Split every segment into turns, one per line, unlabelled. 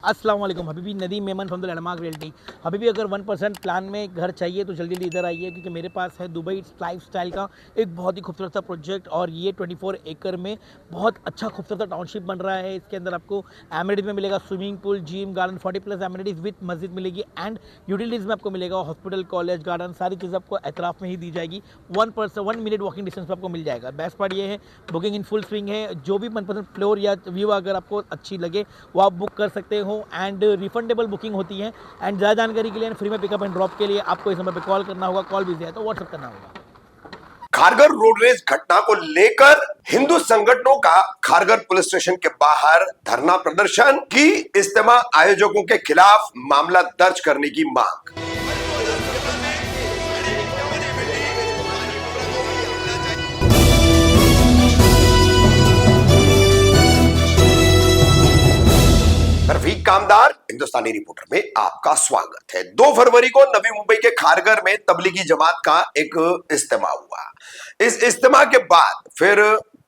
अस्सलाम वालेकुम। Habibi Nadeem Memon from the landmark realty. Habibi अगर 1% प्लान में घर चाहिए तो जल्दी जल्दी इधर आइए, क्योंकि मेरे पास है दुबई लाइफस्टाइल का एक बहुत ही खूबसूरत सा प्रोजेक्ट। और ये 24 एकड़ में बहुत अच्छा खूबसूरत सा टाउनशिप बन रहा है। इसके अंदर आपको एमिनिटीज में मिलेगा swimming pool, gym, garden, 40+ amenities with मस्जिद मिलेगी। एंड यूटिलिटीज़ में आपको मिलेगा हॉस्पिटल, कॉलेज, गार्डन, सारी चीज़ आपको एतराफ़ में ही दी जाएगी। 1 मिनट वॉकिंग डिस्टेंस पर आपको मिल जाएगा। बेस्ट पार्ट ये है, बुकिंग इन फुल स्विंग है। जो भी मनपसंद फ्लोर या व्यू अगर आपको अच्छी लगे वो आप बुक कर सकते हो। एंड रिफंडेबल बुकिंग होती है। एंड ज़्यादा जानकारी के लिए फ्री में पिकअप एंड ड्रॉप के लिए आपको इस नंबर पे कॉल करना होगा। कॉल बिजी है तो व्हाट्सएप करना होगा।
खारगर रोड रेज घटना को लेकर हिंदू संगठनों का खारगर पुलिस स्टेशन के बाहर धरना प्रदर्शन की। इज्तिमा आयोजकों के खिलाफ मामला दर्ज करने की मांग। रफीक कामदार हिंदुस्तानी रिपोर्टर में आपका स्वागत है। 2 फरवरी को नवी मुंबई के खारगर में तबलीगी जमात का एक इज्तिमा हुआ। इस इज्तिमा के बाद फिर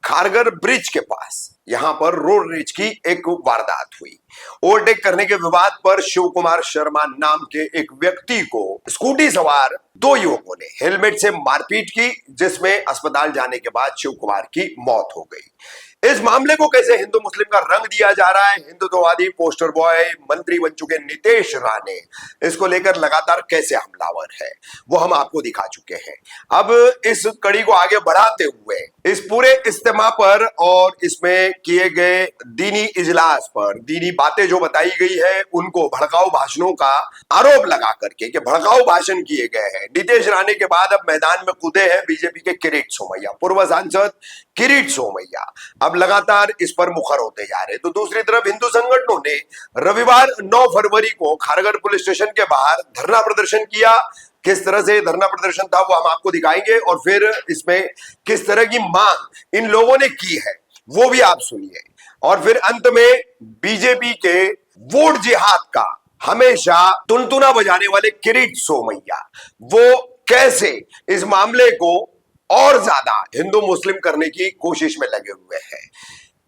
खारगर ब्रिज के पास यहां पर रोड रेज की एक वारदात हुई। ओवरटेक करने के विवाद पर शिव कुमार शर्मा नाम के एक व्यक्ति को स्कूटी सवार 2 युवकों ने हेलमेट से मारपीट की, जिसमें अस्पताल जाने के बाद शिव कुमार की मौत हो गई। इस मामले को कैसे हिंदू मुस्लिम का रंग दिया जा रहा है, हिंदुत्ववादी पोस्टर बॉय मंत्री बन चुके नीतीश राणे इसको लेकर लगातार कैसे हमलावर है, वो हम आपको दिखा चुके हैं। अब इस कड़ी को आगे बढ़ाते हुए इस पूरे इज्तिमा पर और इसमें किए गए दीनी इजलास पर दीनी बातें जो बताई गई है, उनको भड़काऊ भाषणों का आरोप लगा करके कि भड़काऊ भाषण किए गए हैं। नीतीश राणे के बाद अब मैदान में कूदे हैं बीजेपी के किरीट सोमैया, पूर्व सांसद किरीट सोमैया अब लगातार इस पर मुखर होते जा रहे। तो दूसरी तरफ हिंदू संगठनों ने रविवार 9 फरवरी को खारगर पुलिस स्टेशन के बाहर धरना प्रदर्शन किया। किस तरह से धरना प्रदर्शन था वो हम आपको दिखाएंगे, और फिर इसमें किस तरह की मांग इन लोगों ने की है वो भी आप सुनिए। और फिर अंत में बीजेपी के वोट जिहाद का हमेशा टुनटुना बजाने वाले किरीट सोमैया वो कैसे इस मामले को और ज्यादा हिंदू मुस्लिम करने की कोशिश में लगे हुए हैं।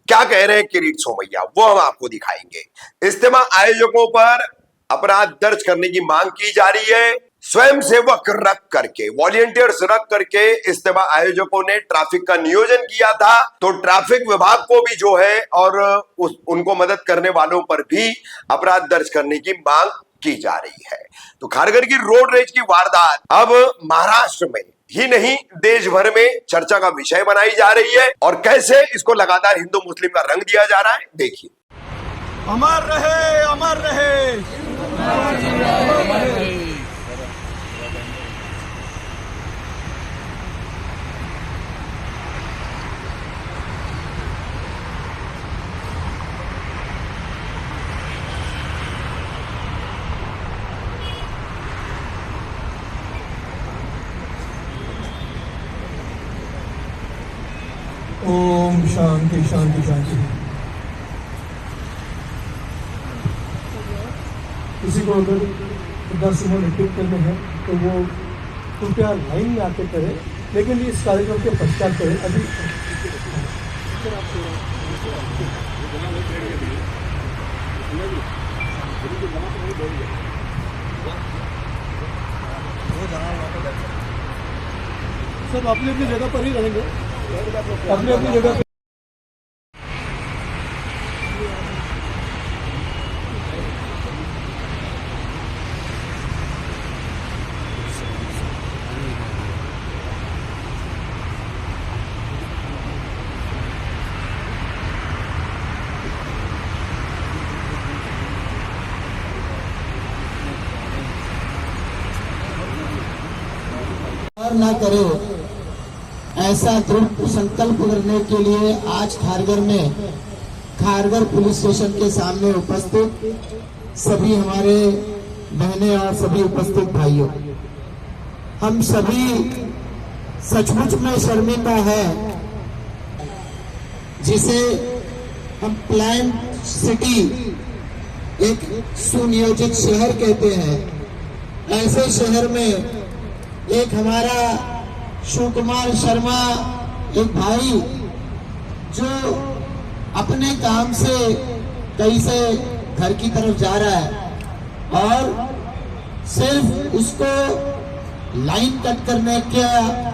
क्या कह रहे हैं किरीट सोमैया वो हम आपको दिखाएंगे। इज्तिमा आयोजकों पर अपराध दर्ज करने की मांग की जा रही है। स्वयं सेवक रख करके, वॉलंटियर्स रख करके इज्तिमा आयोजकों ने ट्रैफिक का नियोजन किया था, तो ट्रैफिक विभाग को भी जो है और उनको मदद करने वालों पर भी अपराध दर्ज करने की मांग की जा रही है। तो खारगर की रोड रेज की वारदात अब महाराष्ट्र में ही नहीं देश भर में चर्चा का विषय बनाई जा रही है, और कैसे इसको लगातार हिंदू मुस्लिम का रंग दिया जा रहा है देखिए।
अमर रहे, अमर रहे, अमर रहे। ओम शांति शांति शांति। किसी को अगर 10 मिनट रिपीट करने हैं तो वो कृपया लाइन में आके करें, लेकिन इस कार्यक्रम के पश्चात करें। अभी सब अपनी अपनी जगह पर ही रहेंगे, अपनी अपनी जगह पे।
ना करो, ऐसा दृढ़ संकल्प करने के लिए आज खारगर में खारगर पुलिस स्टेशन के सामने उपस्थित सभी हमारे बहनें और सभी उपस्थित भाइयों, हम सभी सचमुच में शर्मिंदा है जिसे हम प्लान सिटी, एक सुनियोजित शहर कहते हैं। ऐसे शहर में एक हमारा शिव कुमार शर्मा एक भाई जो अपने काम से कैसे घर की तरफ जा रहा है और सिर्फ उसको लाइन कट करने का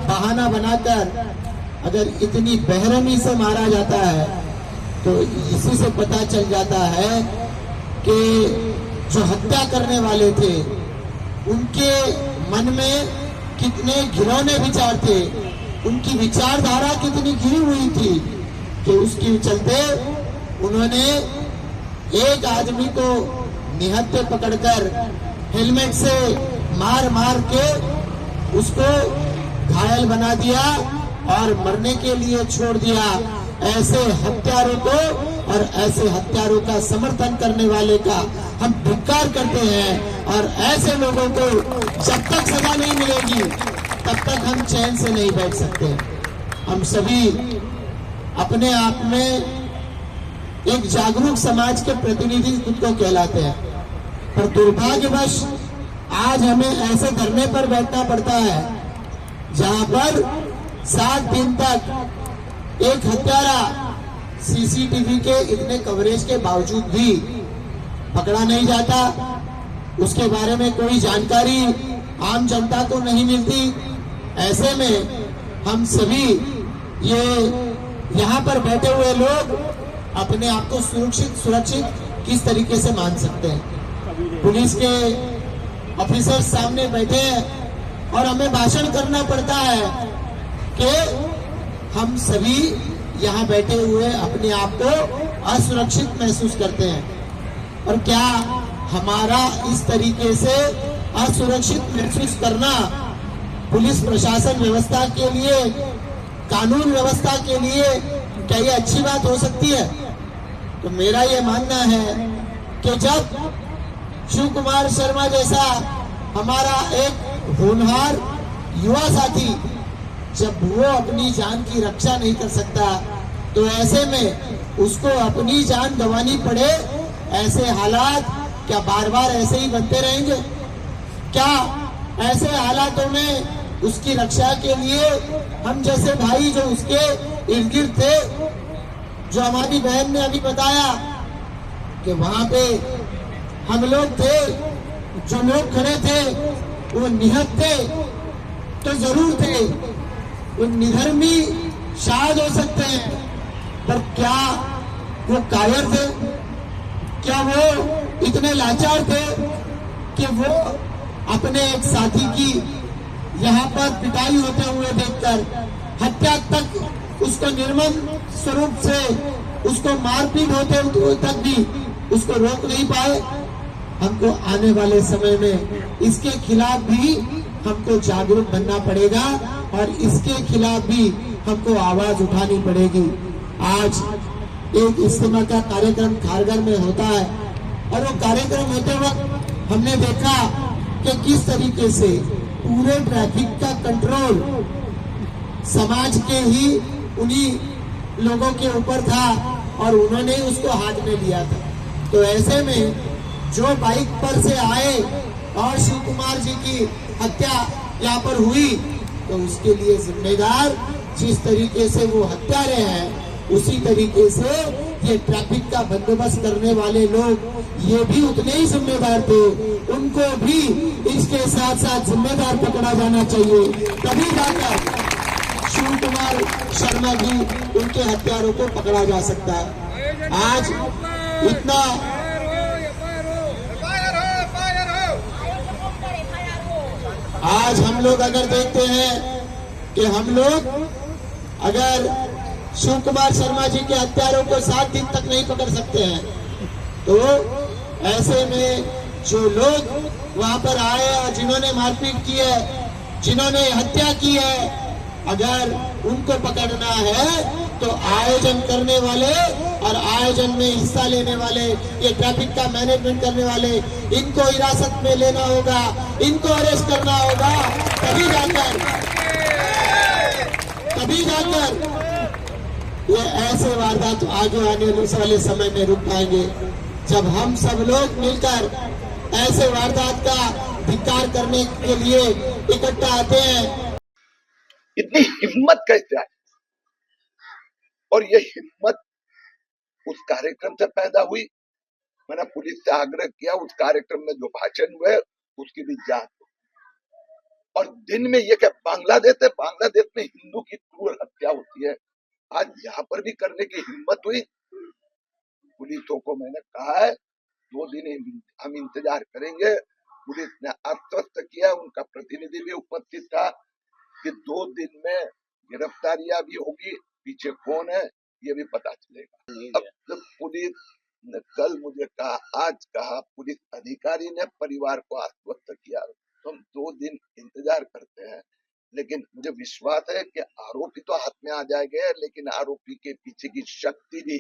बहाना बनाकर अगर इतनी बेरहमी से मारा जाता है तो इसी से पता चल जाता है कि जो हत्या करने वाले थे उनके मन में कितने घिनौने विचार थे, उनकी विचारधारा कितनी गिरी हुई थी कि उसके चलते उन्होंने एक आदमी को निहत्थे पकड़कर हेलमेट से मार मार के उसको घायल बना दिया और मरने के लिए छोड़ दिया। ऐसे हत्यारों को और ऐसे हत्यारों का समर्थन करने वाले का हम धिक्कार करते हैं और ऐसे लोगों को जब तक सजा नहीं मिलेगी तब तक हम चैन से नहीं बैठ सकते। हम सभी अपने आप में एक जागरूक समाज के प्रतिनिधि खुद को कहलाते हैं, पर दुर्भाग्यवश आज हमें ऐसे धरने पर बैठना पड़ता है जहां पर 7 दिन तक एक हत्यारा सीसीटीवी के इतने कवरेज के बावजूद भी पकड़ा नहीं जाता, उसके बारे में कोई जानकारी आम जनता को नहीं मिलती। ऐसे में हम सभी ये यहाँ पर बैठे हुए लोग अपने आप को सुरक्षित किस तरीके से मान सकते हैं। पुलिस के ऑफिसर सामने बैठे हैं और हमें भाषण करना पड़ता है कि हम सभी यहाँ बैठे हुए अपने आप को असुरक्षित महसूस करते हैं। और क्या हमारा इस तरीके से असुरक्षित महसूस करना पुलिस प्रशासन व्यवस्था के लिए, कानून व्यवस्था के लिए क्या ये अच्छी बात हो सकती है? तो मेरा ये मानना है कि जब शिव कुमार शर्मा जैसा हमारा एक होनहार युवा साथी जब वो अपनी जान की रक्षा नहीं कर सकता तो ऐसे में उसको अपनी जान गंवानी पड़े, ऐसे हालात क्या बार बार ऐसे ही बनते रहेंगे? क्या ऐसे हालातों में उसकी रक्षा के लिए हम जैसे भाई जो उसके इर्द गिर्द थे, जो हमारी बहन ने अभी बताया कि वहां पे हम लोग थे, जो लोग खड़े थे वो निहत्थे तो जरूर थे, वो निधर्मी शायद हो सकते हैं, पर क्या वो कायर थे? क्या वो इतने लाचार थे कि वो अपने एक साथी की यहाँ पर पिटाई होते हुए देखकर हत्या तक, उसको निर्मम स्वरूप से उसको मारपीट होते हुए तक भी उसको रोक नहीं पाए? हमको आने वाले समय में इसके खिलाफ भी हमको जागरूक बनना पड़ेगा और इसके खिलाफ भी हमको आवाज उठानी पड़ेगी। आज एक इज्तिमा का कार्यक्रम खारगर में होता है और वो कार्यक्रम होते वक्त हमने देखा कि किस तरीके से पूरे ट्रैफिक का कंट्रोल समाज के ही उन्हीं लोगों के ऊपर था और उन्होंने उसको हाथ में लिया था। तो ऐसे में जो बाइक पर से आए और शिव कुमार जी की हत्या यहाँ पर हुई तो उसके लिए जिम्मेदार जिस तरीके से वो हत्यारे हैं उसी तरीके से ये ट्रैफिक का बंदोबस्त करने वाले लोग ये भी उतने ही जिम्मेदार थे, उनको भी इसके साथ साथ जिम्मेदार पकड़ा जाना चाहिए, तभी जाकर शिव कुमार शर्मा जी उनके हत्यारों को पकड़ा जा सकता है। आज इतना आज हम लोग अगर देखते हैं कि हम लोग अगर शिव कुमार शर्मा जी के हत्यारों को 7 दिन तक नहीं पकड़ सकते हैं तो ऐसे में जो लोग वहां पर आए और जिन्होंने मारपीट की है, जिन्होंने हत्या की है, अगर उनको पकड़ना है तो आयोजन करने वाले और आयोजन में हिस्सा लेने वाले, ये ट्रैफिक का मैनेजमेंट करने वाले, इनको हिरासत में लेना होगा, इनको अरेस्ट करना होगा, तभी जाकर ये ऐसे वारदात आगे आने वाले समय में रुक पाएंगे। जब हम सब लोग मिलकर ऐसे वारदात का धिक्कार करने के लिए इकट्ठा आते हैं।
इतनी हिम्मत कैसे आई? और ये हिम्मत उस कार्यक्रम से पैदा हुई
मैंने पुलिस से आग्रह किया उस कार्यक्रम में जो भाषण हुए उसकी भी जांच हो। और दिन में ये क्या बांग्लादेश में हिंदू की क्रूर हत्या होती है, आज यहाँ पर भी करने की हिम्मत हुई। पुलिसों को मैंने कहा है 2 दिन हम इंतजार करेंगे। पुलिस ने आश्वस्त किया, उनका प्रतिनिधि भी उपस्थित था कि 2 दिन में गिरफ्तारियां भी होगी, पीछे कौन है ये भी पता चलेगा। अब जब पुलिस ने कल मुझे कहा, आज कहा, पुलिस अधिकारी ने परिवार को आश्वस्त किया, तो हम 2 दिन इंतजार करते हैं। लेकिन मुझे विश्वास है कि आरोपी तो हाथ में आ जाएंगे, लेकिन आरोपी के पीछे की शक्ति भी,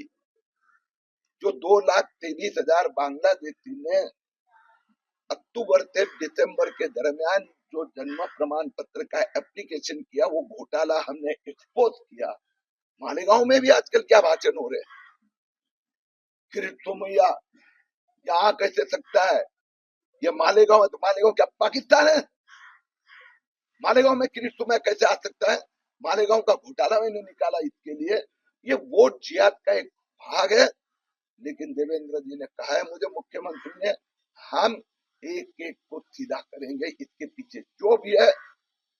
जो 2,23,000 बांग्लादेशी ने अक्टूबर से दिसंबर के दरमियान जो जन्म प्रमाण पत्र का एप्लीकेशन किया, वो घोटाला हमने एक्सपोज किया। मालेगांव में भी आजकल क्या भाषण हो रहे हैं, मैया यहाँ कैसे सकता है, ये मालेगांव है तो मालेगांव क्या पाकिस्तान है? मालेगांव में मैं कैसे आ सकता है? मालेगांव का घोटाला मैंने निकाला इसके लिए, ये वोट जिहाद का एक भाग है। लेकिन देवेंद्र जी ने कहा है मुझे, मुख्यमंत्री ने, हम एक एक को सीधा करेंगे, इसके पीछे जो भी है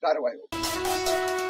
कार्रवाई होगी।